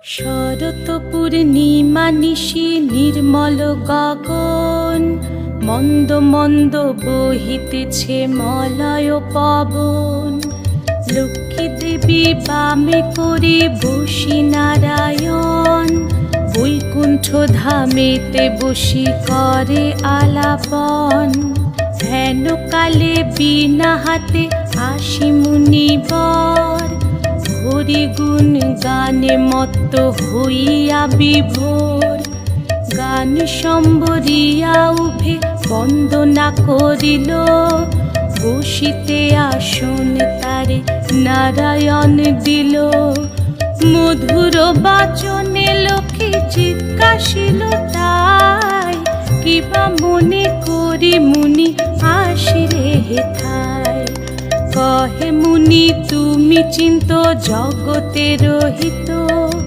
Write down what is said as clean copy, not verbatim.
শরৎ পূর্ণিমা নিশি নির্মল গগন, মন্দ মন্দ বহিতেছে মলয় পবন। লক্ষ্মী দেবী বামে করে বসি নারায়ণ, বৈকুণ্ঠ ধামেতে বসি করে আলাপন। হেন কালে বিনা হাতে আসি মুনিবর, হরি গুণ গানে মত্ত হইয়া বিভোর। গান সম্বরিয়া উভে বন্দনা করিল, বসিতে আসন তারে নারায়ণ দিল। মধুর বাচনে লোকে জিজ্ঞাসিল তাই, কিবা মনে করি মুনি আসিরে হেথায়। কহে মুনি তুমি চিন্ত জগতের হিত,